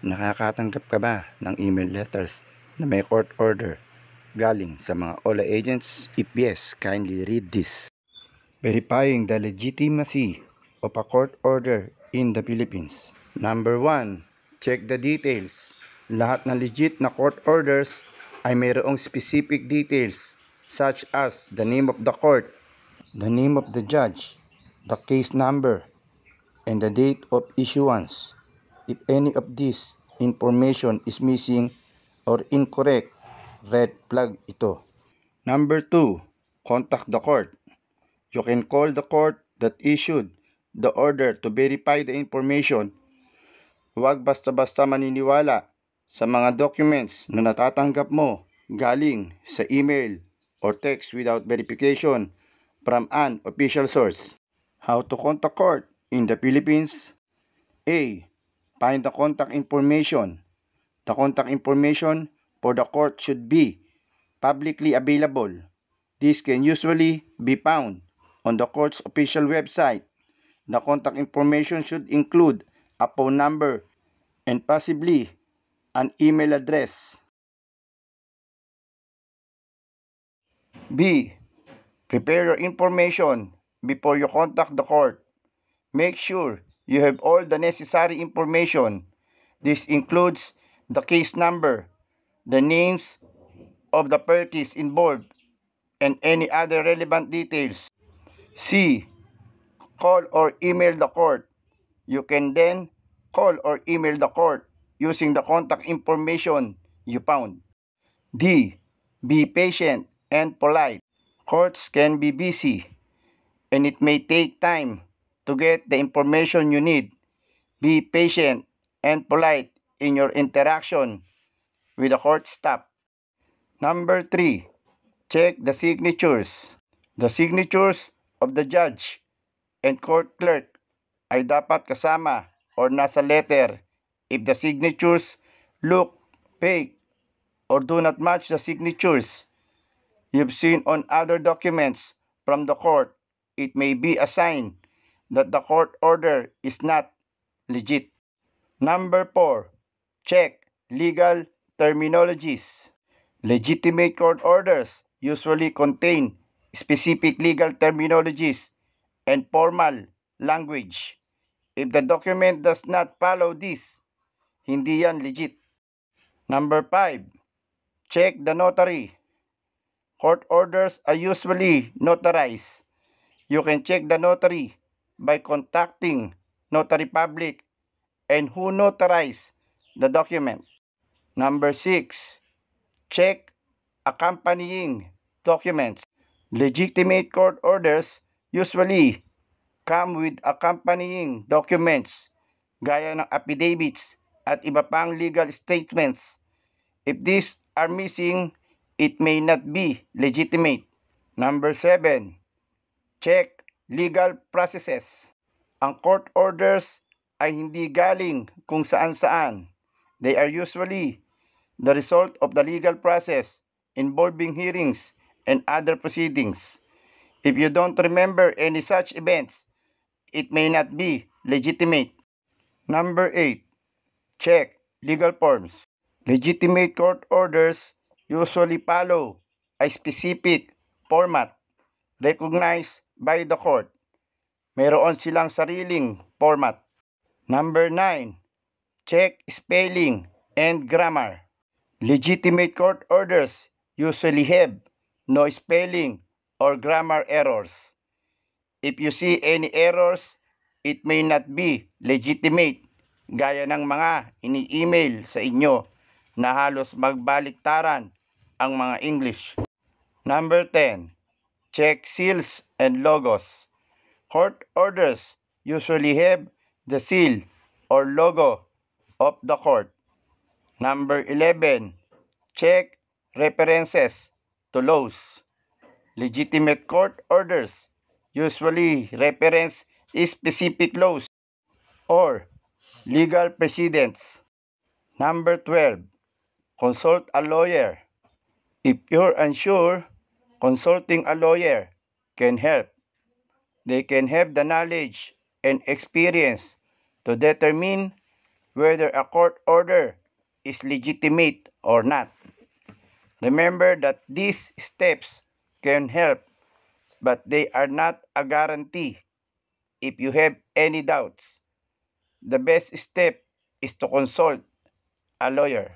Nakakatanggap ka ba ng email letters na may court order galing sa mga OLA agents? If yes, kindly read this. Verifying the legitimacy of a court order in the Philippines. Number 1, check the details. Lahat ng legit na court orders ay mayroong specific details such as the name of the court, the name of the judge, the case number, and the date of issuance. If any of this information is missing or incorrect, red flag ito. Number 2, contact the court. You can call the court that issued the order to verify the information. Huwag basta-basta maniniwala sa mga documents na natatanggap mo galing sa email or text without verification from an official source. How to contact court in the Philippines? A. Find the contact information. The contact information for the court should be publicly available. This can usually be found on the court's official website. The contact information should include a phone number and possibly an email address. B. Prepare your information before you contact the court. Make sure you have all the necessary information. This includes the case number, the names of the parties involved, and any other relevant details. C. Call or email the court. You can then call or email the court using the contact information you found. D. Be patient and polite. Courts can be busy, and it may take time to get the information you need. Be patient and polite in your interaction with the court staff. Number 3, check the signatures. The signatures of the judge and court clerk ay dapat kasama or nasa letter. If the signatures look fake or do not match the signatures you've seen on other documents from the court, it may be a sign that the court order is not legit. Number 4, check legal terminologies. Legitimate court orders usually contain specific legal terminologies and formal language. If the document does not follow this, hindi yan legit. Number 5, check the notary. Court orders are usually notarized. You can check the notary by contacting notary public and who notarized the document. Number 6, check accompanying documents. Legitimate court orders usually come with accompanying documents gaya ng affidavits at iba pang legal statements. If these are missing, it may not be legitimate. Number 7, check legal processes. Ang court orders ay hindi galing kung saan-saan. They are usually the result of the legal process involving hearings and other proceedings. If you don't remember any such events, it may not be legitimate. Number 8, check legal forms. Legitimate court orders usually follow a specific format recognized by the court. Mayroon silang sariling format. Number 9, check spelling and grammar. Legitimate court orders usually have no spelling or grammar errors. If you see any errors, it may not be legitimate, gaya ng mga ini-email sa inyo na halos magbaliktaran ang mga English. Number 10, check seals and logos. Court orders usually have the seal or logo of the court. Number 11, check references to laws. Legitimate court orders usually reference specific laws or legal precedents. Number 12, consult a lawyer. If you're unsure, consulting a lawyer can help. They can have the knowledge and experience to determine whether a court order is legitimate or not. Remember that these steps can help, but they are not a guarantee. If you have any doubts, the best step is to consult a lawyer.